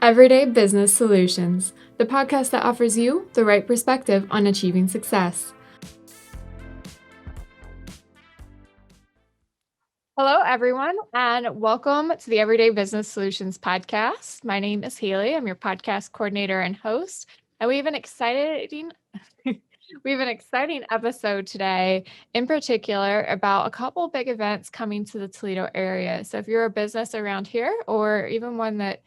Everyday Business Solutions, the podcast that offers you the right perspective on achieving success. Hello, everyone, and welcome to the Everyday Business Solutions podcast. My name is Haley. I'm your podcast coordinator and host, and we have an exciting episode today, in particular about a couple big events coming to the Toledo area. So if you're a business around here, or even one that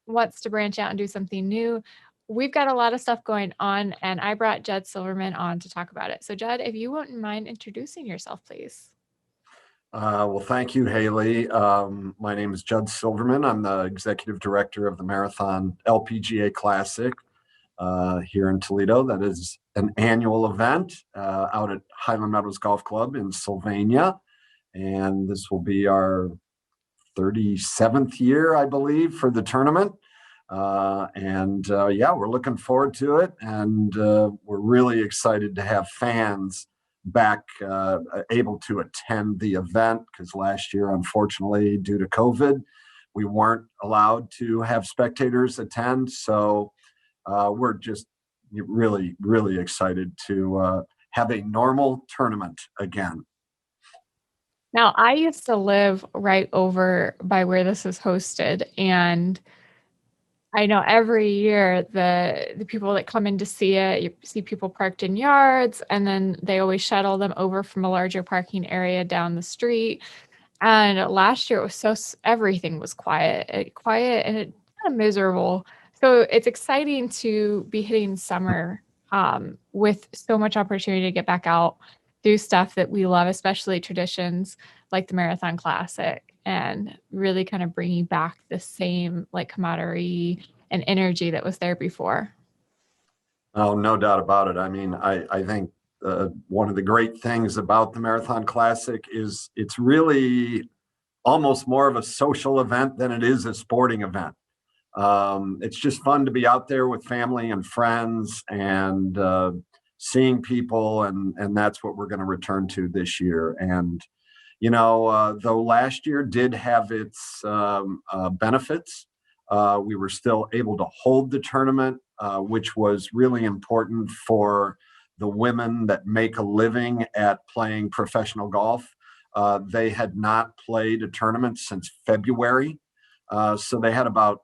wants to branch out and do something new, we've got a lot of stuff going on, and I brought Judd Silverman on to talk about it. So Judd, if you wouldn't mind introducing yourself, please. Well, thank you, Haley. My name is Judd Silverman. I'm the executive director of the Marathon LPGA Classic here in Toledo. That is an annual event out at Highland Meadows Golf Club in Sylvania. And this will be our 37th year, I believe, for the tournament. We're looking forward to it. And we're really excited to have fans back able to attend the event, because last year, unfortunately, due to COVID, we weren't allowed to have spectators attend. So we're just really, really excited to have a normal tournament again. Now, I used to live right over by where this is hosted, and I know every year the people that come in to see it, you see people parked in yards, and then they always shuttle them over from a larger parking area down the street. And last year it was everything was quiet and it kind of miserable. So it's exciting to be hitting summer with so much opportunity to get back out, do stuff that we love, especially traditions like the Marathon Classic, and really kind of bringing back the same like camaraderie and energy that was there before. Oh, no doubt about it. I mean, I think one of the great things about the Marathon Classic is it's really almost more of a social event than it is a sporting event. It's just fun to be out there with family and friends and seeing people, and that's what we're going to return to this year. And though last year did have its benefits, we were still able to hold the tournament, which was really important for the women that make a living at playing professional golf. They had not played a tournament since February. So they had about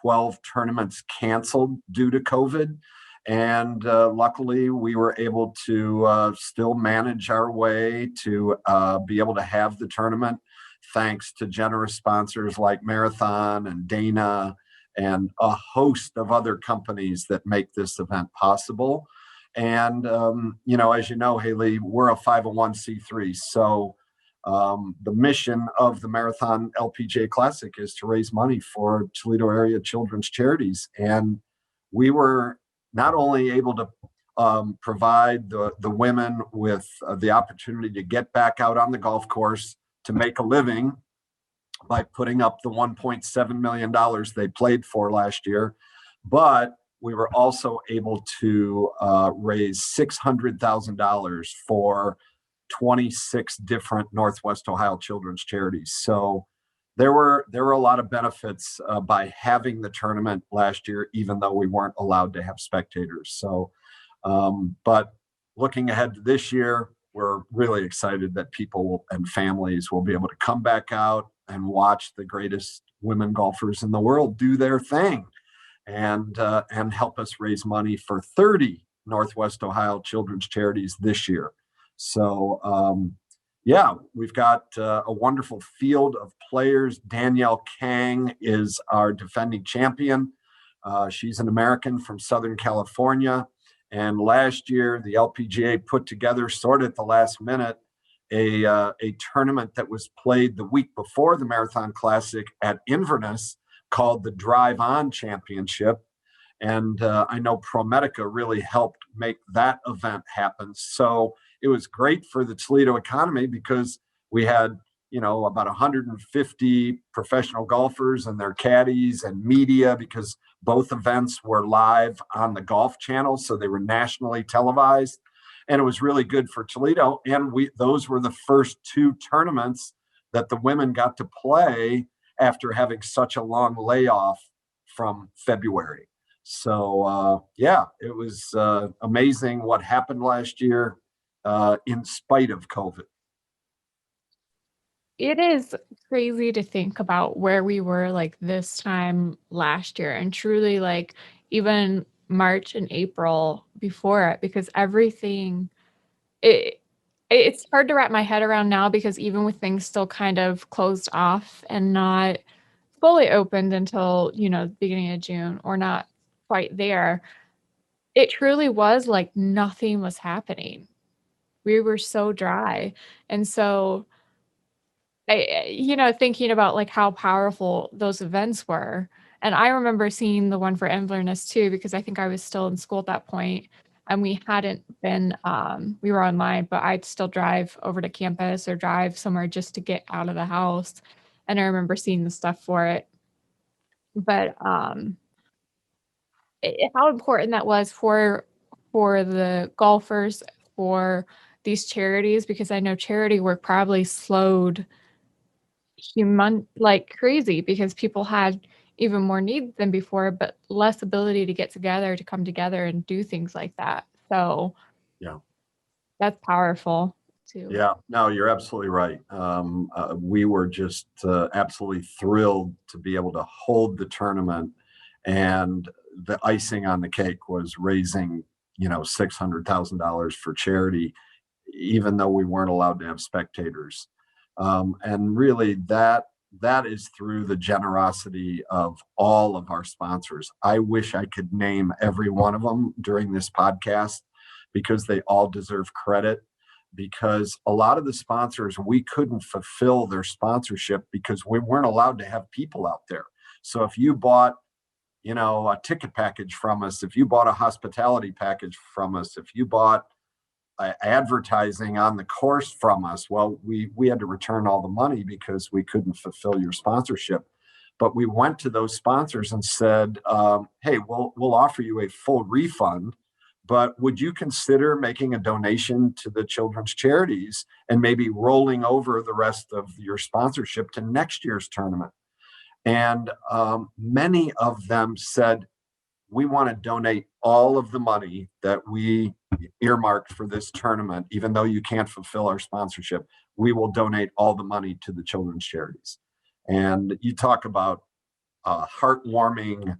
12 tournaments canceled due to COVID. And luckily, we were able to still manage our way to be able to have the tournament, thanks to generous sponsors like Marathon and Dana and a host of other companies that make this event possible. And, as you know, Haley, we're a 501c3. So the mission of the Marathon LPGA Classic is to raise money for Toledo area children's charities. And we were not only able to provide the women with the opportunity to get back out on the golf course to make a living by putting up the $1.7 million they played for last year, but we were also able to raise $600,000 for 26 different Northwest Ohio children's charities. So there were a lot of benefits by having the tournament last year, even though we weren't allowed to have spectators. So, but looking ahead to this year, we're really excited that people and families will be able to come back out and watch the greatest women golfers in the world do their thing, and help us raise money for 30 Northwest Ohio children's charities this year. So, we've got a wonderful field of players. Danielle Kang is our defending champion. She's an American from Southern California. And last year, the LPGA put together, sort of at the last minute, a tournament that was played the week before the Marathon Classic at Inverness called the Drive On Championship. And I know ProMedica really helped make that event happen. So it was great for the Toledo economy, because we had, about 150 professional golfers and their caddies and media, because both events were live on the Golf Channel. So they were nationally televised, and it was really good for Toledo. And those were the first two tournaments that the women got to play after having such a long layoff from February. So yeah, it was amazing what happened last year in spite of COVID. It is crazy to think about where we were like this time last year and truly like even March and April before it, because everything it it's hard to wrap my head around now, because even with things still kind of closed off and not fully opened until, the beginning of June, or not quite there, it truly was like nothing was happening. We were so dry. And so thinking about like how powerful those events were. And I remember seeing the one for Inverness too, because I think I was still in school at that point and we hadn't been, we were online, but I'd still drive over to campus or drive somewhere just to get out of the house. And I remember seeing the stuff for it. But how important that was for the golfers, for these charities, because I know charity work probably slowed like crazy, because people had even more needs than before, but less ability to get together, to come together and do things like that. So Yeah. that's powerful too. Yeah, no, you're absolutely right. We were just absolutely thrilled to be able to hold the tournament, and the icing on the cake was raising, $600,000 for charity, even though we weren't allowed to have spectators. And really, that is through the generosity of all of our sponsors. I wish I could name every one of them during this podcast, because they all deserve credit. Because a lot of the sponsors, we couldn't fulfill their sponsorship because we weren't allowed to have people out there. So if you bought, a ticket package from us, if you bought a hospitality package from us, if you bought advertising on the course from us, well, we had to return all the money because we couldn't fulfill your sponsorship. But we went to those sponsors and said, hey, we'll offer you a full refund, but would you consider making a donation to the children's charities and maybe rolling over the rest of your sponsorship to next year's tournament? And many of them said, we want to donate all of the money that we earmarked for this tournament, even though you can't fulfill our sponsorship. We will donate all the money to the children's charities. And you talk about a heartwarming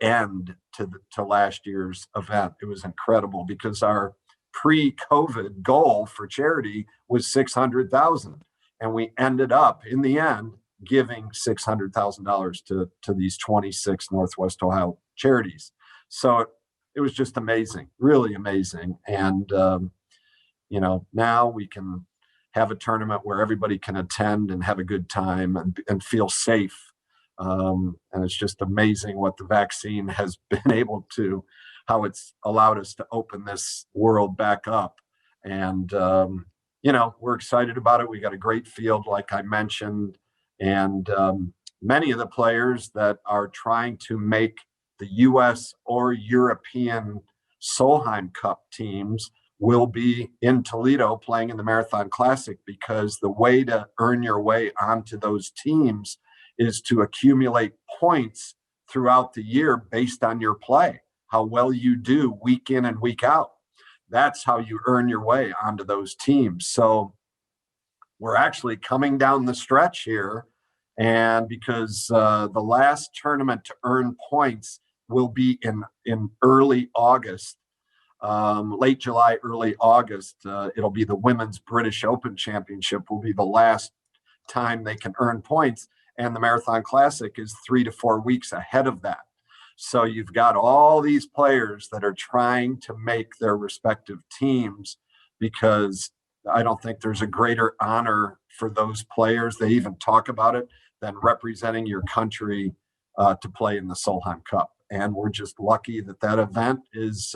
end to last year's event. It was incredible because our pre-COVID goal for charity was 600,000, and we ended up in the end giving $600,000 to these 26 Northwest Ohio charities. So it was just amazing, really amazing. And now we can have a tournament where everybody can attend and have a good time and feel safe. And it's just amazing what the vaccine has been able to, how it's allowed us to open this world back up. And, we're excited about it. We got a great field, like I mentioned, and many of the players that are trying to make the US or European Solheim Cup teams will be in Toledo playing in the Marathon Classic, because the way to earn your way onto those teams is to accumulate points throughout the year based on your play, how well you do week in and week out. That's how you earn your way onto those teams. So we're actually coming down the stretch here. And because the last tournament to earn points will be in early August, late July, early August. It'll be the Women's British Open Championship will be the last time they can earn points. And the Marathon Classic is 3 to 4 weeks ahead of that. So you've got all these players that are trying to make their respective teams, because I don't think there's a greater honor for those players, they even talk about it, than representing your country to play in the Solheim Cup. And we're just lucky that event is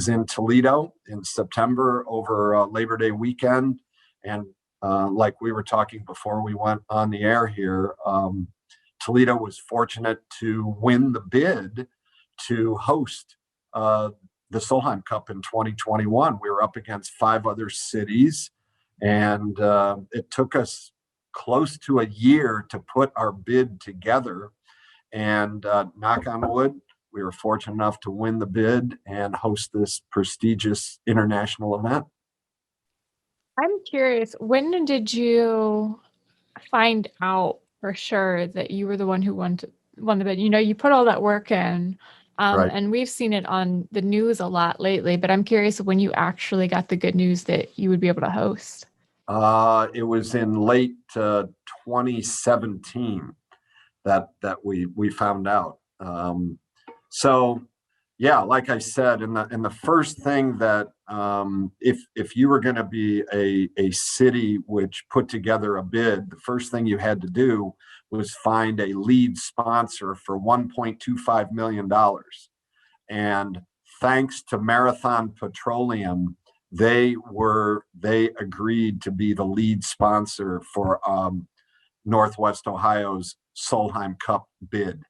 in Toledo in September over Labor Day weekend. And like we were talking before we went on the air here, Toledo was fortunate to win the bid to host the Solheim Cup in 2021. We were up against 5 other cities, and it took us close to a year to put our bid together. And knock on wood, we were fortunate enough to win the bid and host this prestigious international event. I'm curious, when did you find out for sure that you were the one who won the bid? You know, you put all that work in, Right. and we've seen it on the news a lot lately, but I'm curious when you actually got the good news that you would be able to host. It was in late 2017 that we found out. So yeah, like I said, in the first thing that if you were going to be a city which put together a bid, the first thing you had to do was find a lead sponsor for $1.25 million. And thanks to Marathon Petroleum, they agreed to be the lead sponsor for Northwest Ohio's Solheim Cup bid.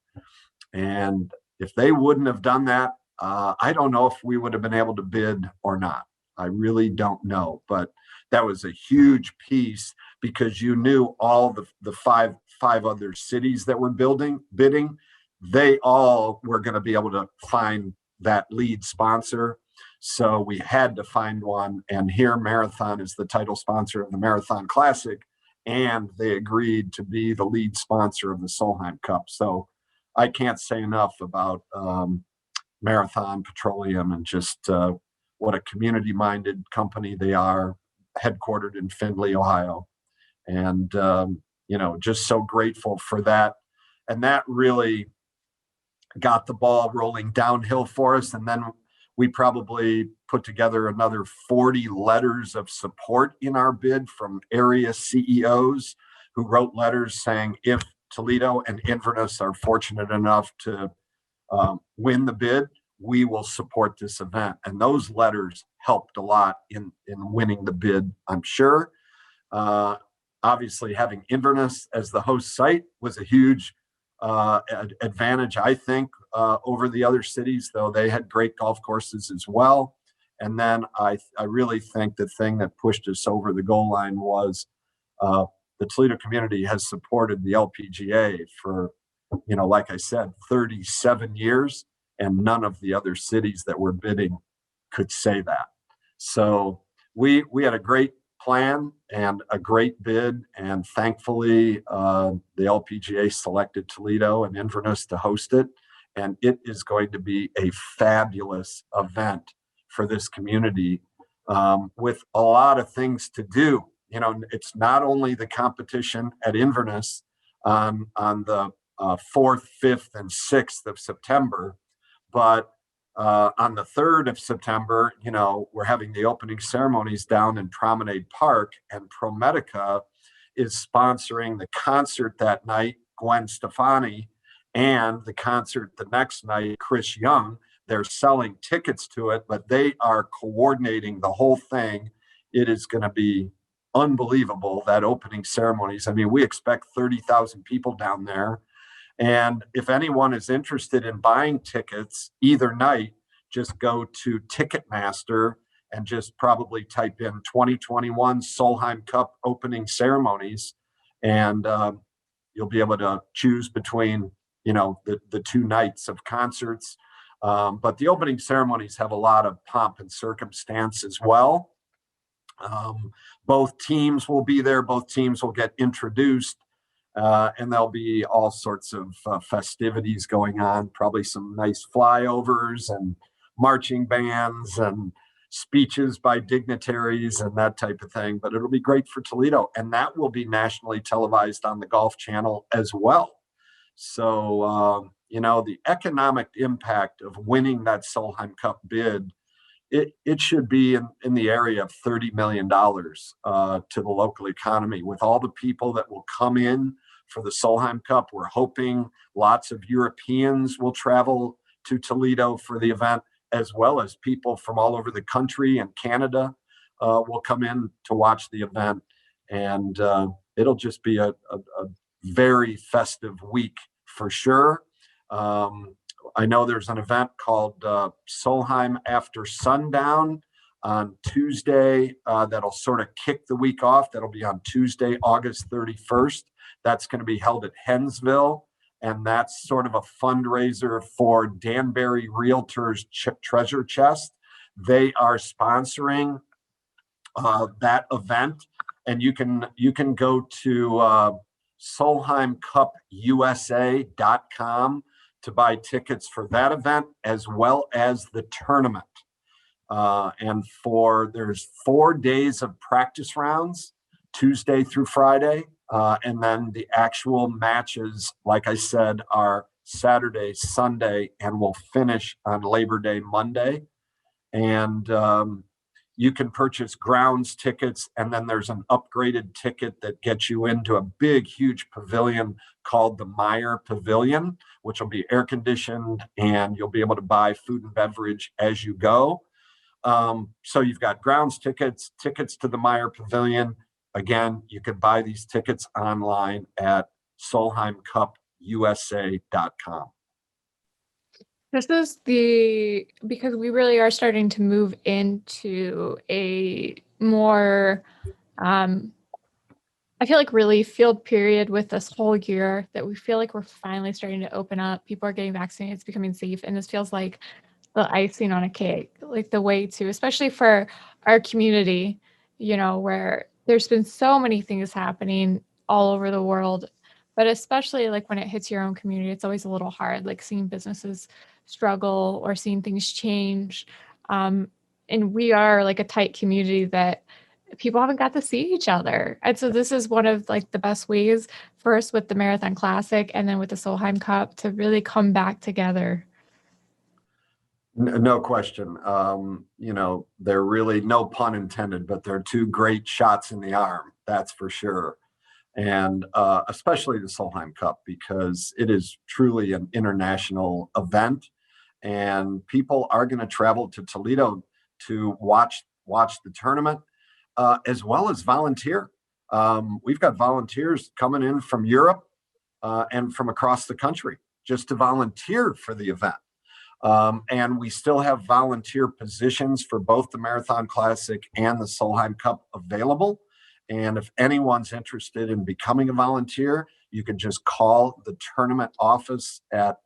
And if they wouldn't have done that, I don't know if we would have been able to bid or not. I really don't know, but that was a huge piece because you knew all the five other cities that were bidding. They all were going to be able to find that lead sponsor. So we had to find one. And here Marathon is the title sponsor of the Marathon Classic, and they agreed to be the lead sponsor of the Solheim Cup. So I can't say enough about Marathon Petroleum and just what a community-minded company they are, headquartered in Findlay, Ohio. And, just so grateful for that. And that really got the ball rolling downhill for us. And then we probably put together another 40 letters of support in our bid from area CEOs who wrote letters saying if Toledo and Inverness are fortunate enough to win the bid, we will support this event. And those letters helped a lot in winning the bid, I'm sure. Obviously, having Inverness as the host site was a huge advantage, I think, over the other cities, though they had great golf courses as well. And then I really think the thing that pushed us over the goal line was the Toledo community has supported the LPGA for, like I said, 37 years, and none of the other cities that were bidding could say that. So we had a great plan and a great bid, and thankfully the LPGA selected Toledo and Inverness to host it, and it is going to be a fabulous event for this community with a lot of things to do. It's not only the competition at Inverness on the 4th, 5th, and 6th of September, but on the 3rd of September, we're having the opening ceremonies down in Promenade Park, and ProMedica is sponsoring the concert that night, Gwen Stefani, and the concert the next night, Chris Young. They're selling tickets to it, but they are coordinating the whole thing. It is going to be unbelievable, that opening ceremonies. I mean, we expect 30,000 people down there. And if anyone is interested in buying tickets either night, just go to Ticketmaster and just probably type in 2021 Solheim Cup opening ceremonies. And you'll be able to choose between, the 2 nights of concerts. But the opening ceremonies have a lot of pomp and circumstance as well. Both teams will be there. Both teams will get introduced. And there'll be all sorts of festivities going on, probably some nice flyovers and marching bands and speeches by dignitaries and that type of thing. But it'll be great for Toledo. And that will be nationally televised on the Golf Channel as well. So, the economic impact of winning that Solheim Cup bid, it should be in the area of $30 million to the local economy. With all the people that will come in for the Solheim Cup, we're hoping lots of Europeans will travel to Toledo for the event, as well as people from all over the country and Canada will come in to watch the event. And it'll just be a very festive week for sure. I know there's an event called Solheim After Sundown on Tuesday. That'll sort of kick the week off. That'll be on Tuesday, August 31st. That's going to be held at Hensville. And that's sort of a fundraiser for Danbury Realtors Treasure Chest. They are sponsoring that event, and you can go to solheimcupusa.com to buy tickets for that event as well as the tournament. And there's 4 days of practice rounds, Tuesday through Friday. And then the actual matches, like I said, are Saturday, Sunday, and will finish on Labor Day, Monday. And you can purchase grounds tickets, and then there's an upgraded ticket that gets you into a big, huge pavilion called the Meyer Pavilion, which will be air conditioned, and you'll be able to buy food and beverage as you go. So you've got grounds tickets to the Meyer Pavilion. Again, you can buy these tickets online at solheimcupusa.com. This is because we really are starting to move into a more, I feel like really field period with this whole year that we feel like we're finally starting to open up. People are getting vaccinated. It's becoming safe. And this feels like the icing on a cake, like the way to, especially for our community, where there's been so many things happening all over the world, but especially like when it hits your own community, it's always a little hard, like seeing businesses struggle or seeing things change. And we are like a tight community that people haven't got to see each other. And so this is one of like the best ways, first with the Marathon Classic and then with the Solheim Cup, to really come back together. No question. They're really, no pun intended, but they're two great shots in the arm. That's for sure. And especially the Solheim Cup, because it is truly an international event, and people are going to travel to Toledo to watch the tournament, as well as volunteer. We've got volunteers coming in from Europe and from across the country just to volunteer for the event. And we still have volunteer positions for both the Marathon Classic and the Solheim Cup available. And if anyone's interested in becoming a volunteer, you can just call the tournament office at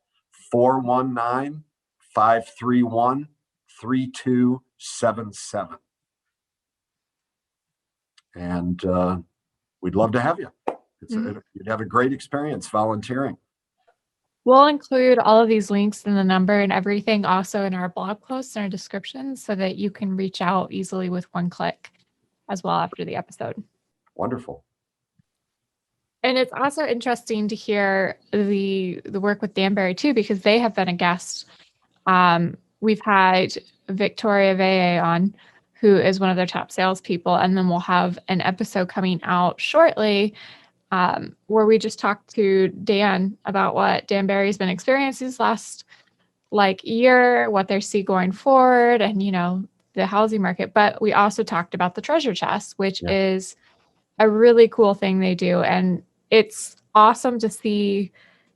419-531-3277. And we'd love to have you. You'd have a great experience volunteering. We'll include all of these links and the number and everything also in our blog posts and our descriptions so that you can reach out easily with one click as well after the episode. Wonderful. And it's also interesting to hear the work with Danbury too, because they have been a guest. We've had Victoria Veye on, who is one of their top salespeople, and then we'll have an episode coming out shortly where we just talked to Dan about what Danbury's been experiencing this last year, what they see going forward, and the housing market. But we also talked about the treasure chest, which is a really cool thing they do, and it's awesome to see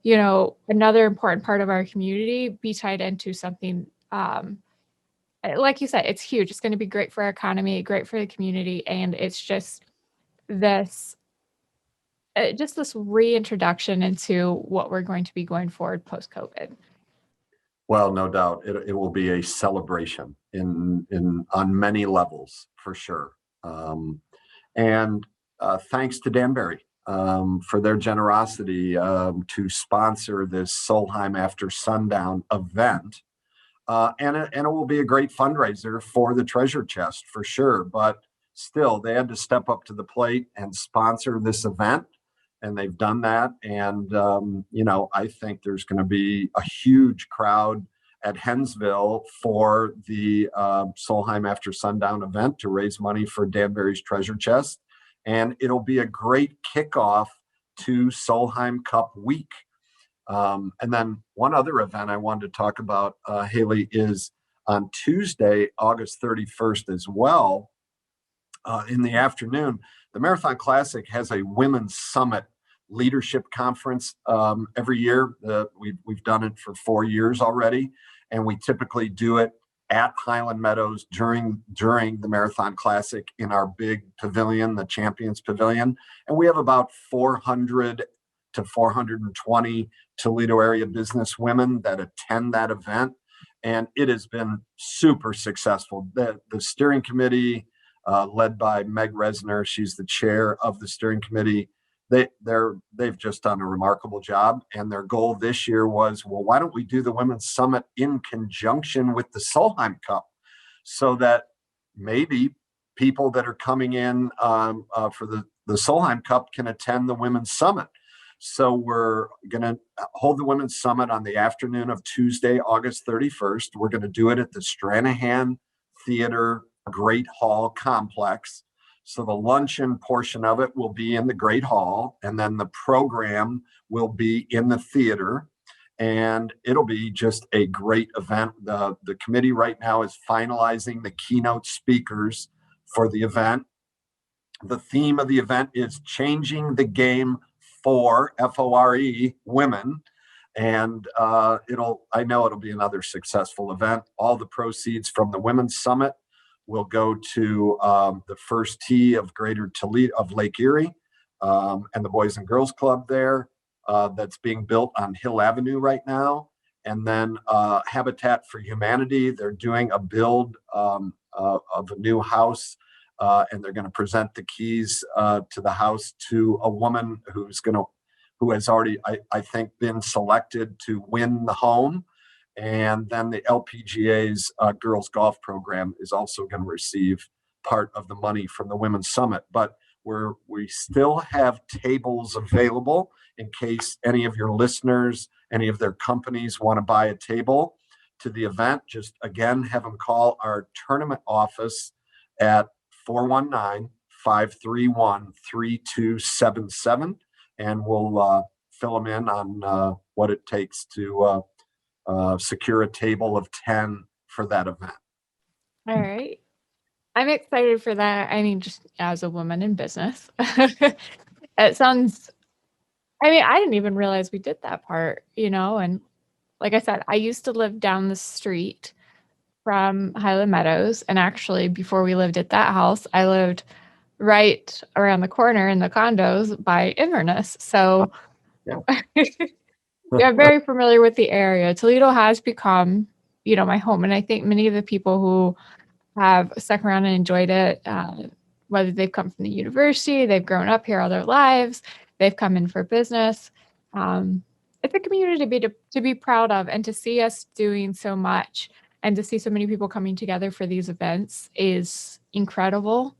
another important part of our community be tied into something like you said. It's huge. It's going to be great for our economy, great for the community, and it's just this reintroduction into what we're going to be going forward post-COVID. Well, no doubt it will be a celebration on many levels for sure. And thanks to Danbury for their generosity to sponsor this Solheim After Sundown event. And it will be a great fundraiser for the treasure chest for sure. But still, they had to step up to the plate and sponsor this event. And they've done that. And, I think there's going to be a huge crowd at Hensville for the Solheim After Sundown event to raise money for Danbury's treasure chest. And it'll be a great kickoff to Solheim Cup week. And then one other event I wanted to talk about, Haley, is on Tuesday, August 31st as well. In the afternoon, the Marathon Classic has a Women's Summit Leadership Conference every year. We've done it for 4 years already, and we typically do it at Highland Meadows during the Marathon Classic in our big pavilion, the Champions Pavilion. And we have about 400 to 420 Toledo area business women that attend that event. And it has been super successful. The steering committee, led by Meg Resner, she's the chair of the steering committee. They've just done a remarkable job. And their goal this year was, well, why don't we do the Women's Summit in conjunction with the Solheim Cup, so that maybe people that are coming in for the Solheim Cup can attend the Women's Summit. So we're going to hold the Women's Summit on the afternoon of Tuesday, August 31st. We're going to do it at the Stranahan Theater Great Hall Complex. So the luncheon portion of it will be in the Great Hall, and then the program will be in the theater. And it'll be just a great event. The committee right now is finalizing the keynote speakers for the event. The theme of the event is Changing the Game for FORE women. And I know it'll be another successful event. All the proceeds from the Women's Summit will go to the first tee of Greater Toledo of Lake Erie, and the Boys and Girls Club there that's being built on Hill Avenue right now. And then Habitat for Humanity, they're doing a build of a new house, and they're going to present the keys to the house to a woman who has already, I think, been selected to win the home. And then the LPGA's girls golf program is also going to receive part of the money from the Women's Summit. But we still have tables available in case any of your listeners, any of their companies want to buy a table to the event. Just again, have them call our tournament office at 419-531-3277, and we'll fill them in on what it takes to secure a table of 10 for that event. All right. I'm excited for that. I mean, just as a woman in business, it sounds, I mean, I didn't even realize we did that part, and like I said, I used to live down the street from Highland Meadows. And actually, before we lived at that house, I lived right around the corner in the condos by Inverness. So Yeah. yeah, I'm very familiar with the area. Toledo has become, my home. And I think many of the people who have stuck around and enjoyed it, whether they've come from the university, they've grown up here all their lives, they've come in for business. It's a community to be proud of, and to see us doing so much and to see so many people coming together for these events is incredible,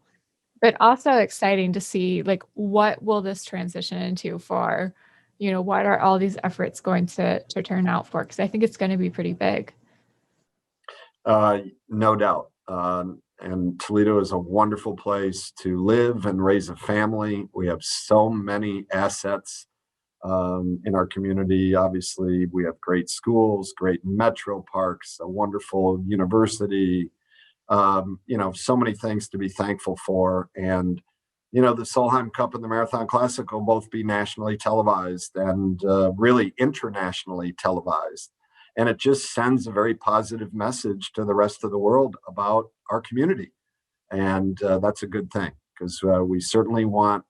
but also exciting to see, like, what will this transition into for, what are all these efforts going to turn out for? Because I think it's going to be pretty big. No doubt. And Toledo is a wonderful place to live and raise a family. We have so many assets in our community. Obviously, we have great schools, great metro parks, a wonderful university, so many things to be thankful for. And, the Solheim Cup and the Marathon Classic will both be nationally televised and really internationally televised. And it just sends a very positive message to the rest of the world about our community. And that's a good thing, because we certainly want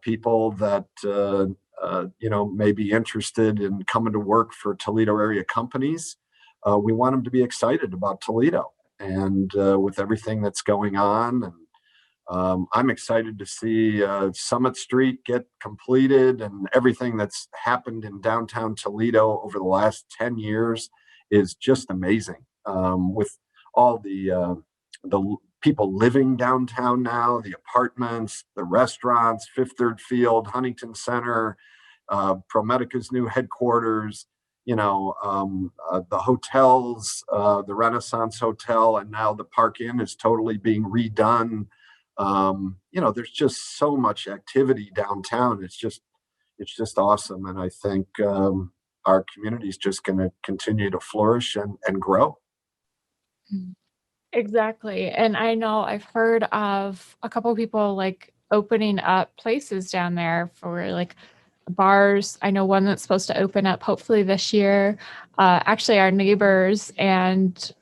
people that, may be interested in coming to work for Toledo area companies. We want them to be excited about Toledo and with everything that's going on. And I'm excited to see Summit Street get completed, and everything that's happened in downtown Toledo over the last 10 years is just amazing. With all the people living downtown now, the apartments, the restaurants, Fifth Third Field, Huntington Center, ProMedica's new headquarters, the hotels, the Renaissance Hotel, and now the Park Inn is totally being redone. There's just so much activity downtown. It's just awesome. And I think our community is just going to continue to flourish and grow. Exactly. And I know I've heard of a couple of people like opening up places down there for like bars. I know one that's supposed to open up hopefully this year. Actually, our neighbors and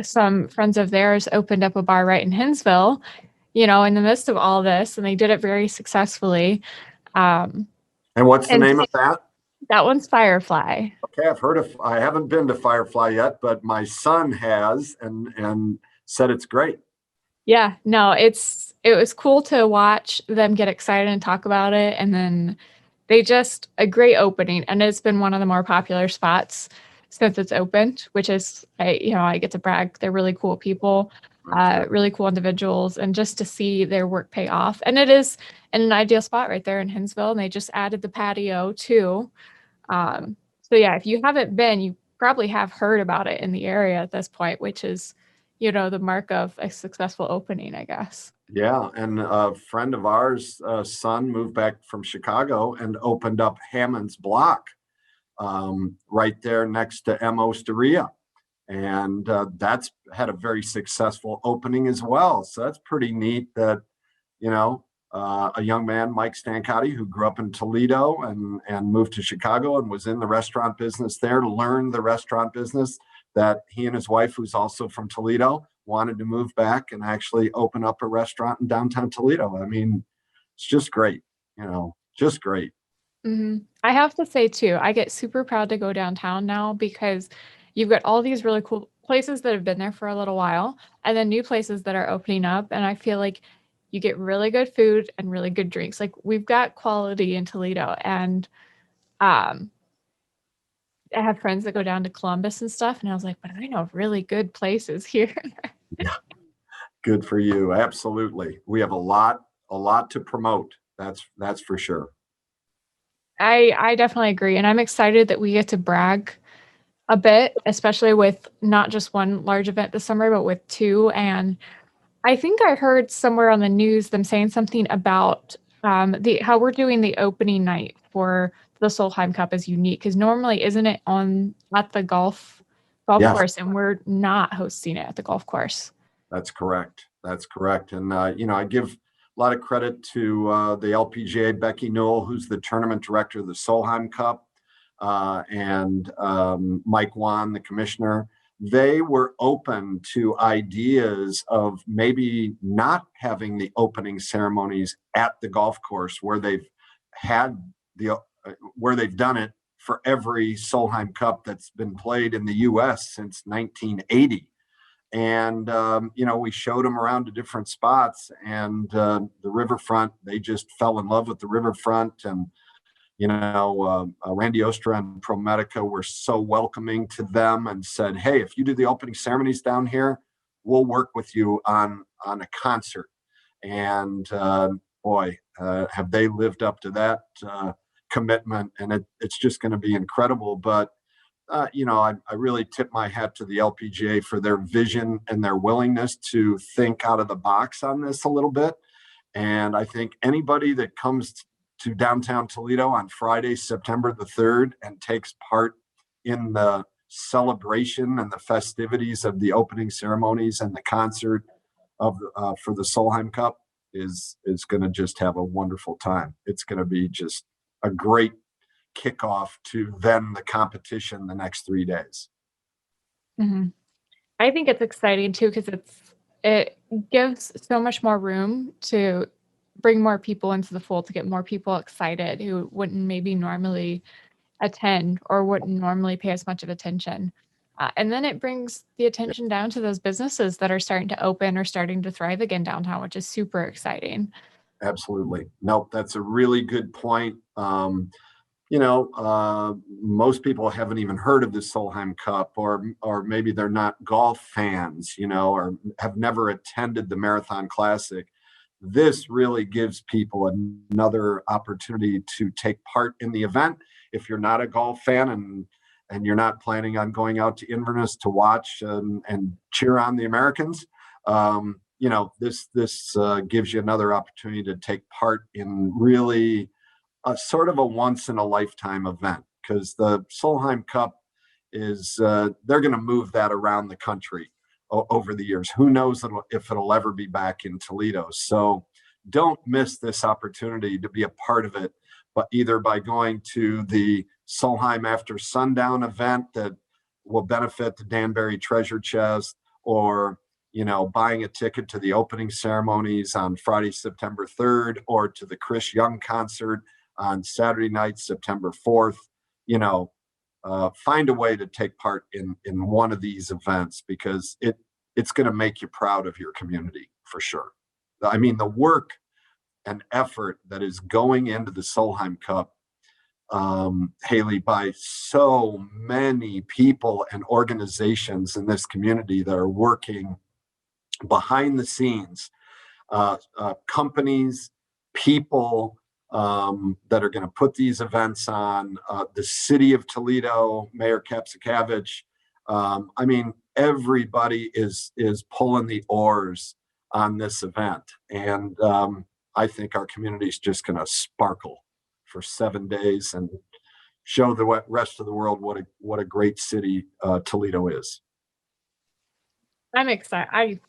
some friends of theirs opened up a bar right in Hinsville, in the midst of all this, and they did it very successfully. Um, And what's the and name of that? that one's Firefly. Okay, I haven't been to Firefly yet, but my son has and said it's great. Yeah, no, it was cool to watch them get excited and talk about it, and then they just a great opening, and it's been one of the more popular spots since it's opened, which is I get to brag. They're really cool people, I'm sure. really cool individuals, and just to see their work pay off. And it is in an ideal spot right there in Hinsville, and they just added the patio too. So yeah, if you haven't been, you probably have heard about it in the area at this point, which is, the mark of a successful opening, I guess. Yeah, and a friend of ours, son, moved back from Chicago and opened up Hammond's Block right there next to M. Osteria. And that's had a very successful opening as well. So that's pretty neat that, a young man, Mike Stancotti, who grew up in Toledo and moved to Chicago and was in the restaurant business there, learned the restaurant business, that he and his wife, who's also from Toledo, wanted to move back and actually open up a restaurant in downtown Toledo. I mean, it's just great, just great. I have to say too, I get super proud to go downtown now because you've got all these really cool places that have been there for a little while, and then new places that are opening up. And I feel like you get really good food and really good drinks. Like we've got quality in Toledo, and um, I have friends that go down to Columbus and stuff, and I was like, but I know really good places here. Yeah, good for you. Absolutely. We have a lot to promote. That's for sure. I definitely agree, and I'm excited that we get to brag a bit, especially with not just one large event this summer, but with two. And I think I heard somewhere on the news them saying something about the how we're doing the opening night for the Solheim Cup is unique because normally isn't it on at the golf Yes. course, and we're not hosting it at the golf course. That's correct. That's correct. And, I give a lot of credit to the LPGA, Becky Newell, who's the tournament director of the Solheim Cup, and Mike Wan, the commissioner. They were open to ideas of maybe not having the opening ceremonies at the golf course where they've had where they've done it for every Solheim Cup that's been played in the U.S. since 1980. And we showed them around to different spots, and the riverfront, they just fell in love with the riverfront. And Randy Ostra and ProMedica were so welcoming to them and said, hey, if you do the opening ceremonies down here, we'll work with you on a concert. And boy, have they lived up to that commitment. And it's just going to be incredible. But I really tip my hat to the LPGA for their vision and their willingness to think out of the box on this a little bit. And I think anybody that comes to downtown Toledo on Friday, September the 3rd, and takes part in the celebration and the festivities of the opening ceremonies and the concert of for the Solheim Cup is going to just have a wonderful time. It's going to be just a great kickoff to then the competition the next 3 days. Mhm. I think it's exciting too because it gives so much more room to bring more people into the fold to get more people excited who wouldn't maybe normally attend or wouldn't normally pay as much of attention. And then it brings the attention down to those businesses that are starting to open or starting to thrive again downtown, which is super exciting. Absolutely. Nope, that's a really good point. Most people haven't even heard of the Solheim Cup, or maybe they're not golf fans, or have never attended the Marathon Classic. This really gives people another opportunity to take part in the event. If you're not a golf fan and you're not planning on going out to Inverness to watch and cheer on the Americans, this gives you another opportunity to take part in really a sort of a once in a lifetime event, because the Solheim Cup is they're going to move that around the country over the years. Who knows if it'll ever be back in Toledo? So don't miss this opportunity to be a part of it, but either by going to the Solheim After Sundown event that will benefit the Danbury Treasure Chest, or, buying a ticket to the opening ceremonies on Friday, September 3rd, or to the Chris Young concert on Saturday night, September 4th. Find a way to take part in one of these events, because it's going to make you proud of your community for sure. I mean, the work and effort that is going into the Solheim Cup, Haley, by so many people and organizations in this community that are working behind the scenes, companies, people that are going to put these events on, the city of Toledo, Mayor Kapsakavich. I mean, everybody is pulling the oars on this event. And I think our community is just going to sparkle for 7 days and show the rest of the world what a great city Toledo is. I'm excited.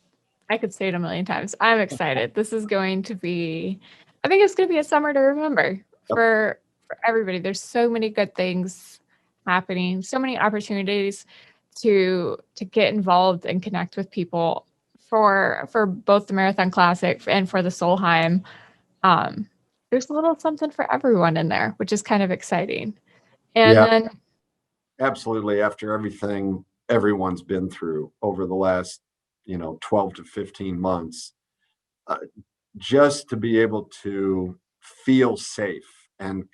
I could say it a million times. I'm excited. This is going to be, I think it's going to be a summer to remember for everybody. There's so many good things happening, so many opportunities to get involved and connect with people for both the Marathon Classic and for the Solheim. There's a little something for everyone in there, which is kind of exciting. And Yeah, then absolutely. After everything everyone's been through over the last 12 to 15 months, just to be able to feel safe and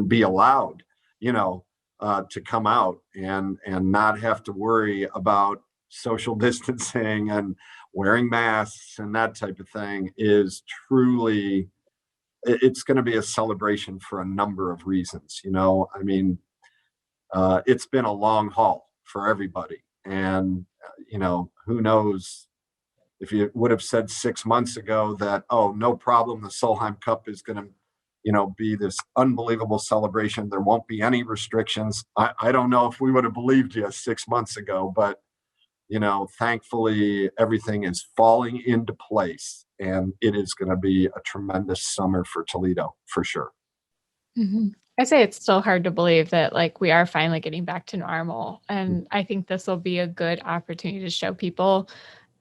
be allowed to come out and not have to worry about social distancing and wearing masks and that type of thing is truly, it's going to be a celebration for a number of reasons. I mean, it's been a long haul for everybody, and who knows if you would have said 6 months ago that, oh, no problem, the Solheim Cup is going to, be this unbelievable celebration. There won't be any restrictions. I don't know if we would have believed you 6 months ago, but, thankfully everything is falling into place, and it is going to be a tremendous summer for Toledo for sure. I say it's still hard to believe that like we are finally getting back to normal. And I think this will be a good opportunity to show people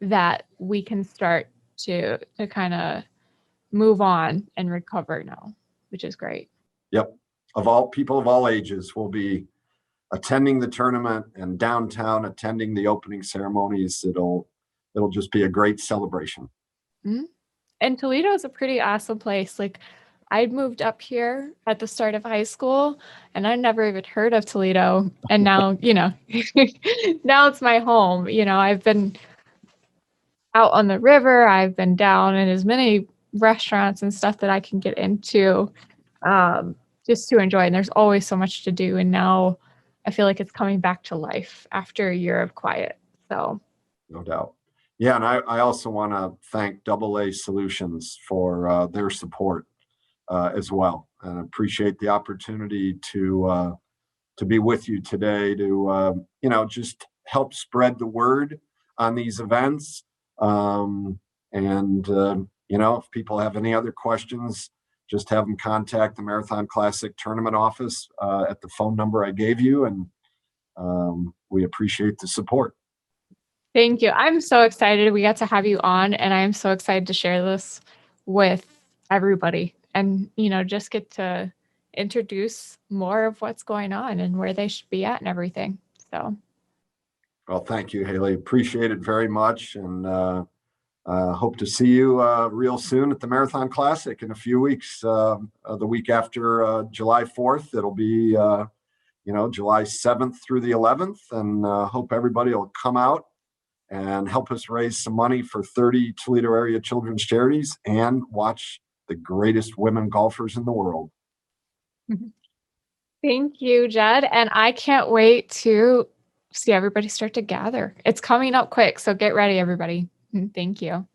that we can start to kind of move on and recover now, which is great. Yep. Of all people of all ages will be attending the tournament and downtown attending the opening ceremonies. It'll just be a great celebration. Mhm. And Toledo is a pretty awesome place. Like I moved up here at the start of high school and I never even heard of Toledo. And now, now it's my home. I've been out on the river. I've been down in as many restaurants and stuff that I can get into just to enjoy. And there's always so much to do. And now I feel like it's coming back to life after a year of quiet. So, No doubt. Yeah, and I also want to thank AA Solutions for their support as well, and appreciate the opportunity to be with you today to just help spread the word on these events. And if people have any other questions, just have them contact the Marathon Classic tournament office at the phone number I gave you, and we appreciate the support. thank you. I'm so excited we got to have you on, and I'm so excited to share this with everybody and, just get to introduce more of what's going on and where they should be at and everything. So, Well, thank you, Haley. Appreciate it very much, and hope to see you real soon at the Marathon Classic in a few weeks. The week after July 4th, it'll be July 7th through the 11th, and hope everybody will come out and help us raise some money for 30 Toledo area children's charities and watch the greatest women golfers in the world. thank you, Judd. And I can't wait to see everybody start to gather. It's coming up quick. So get ready, everybody. Thank you.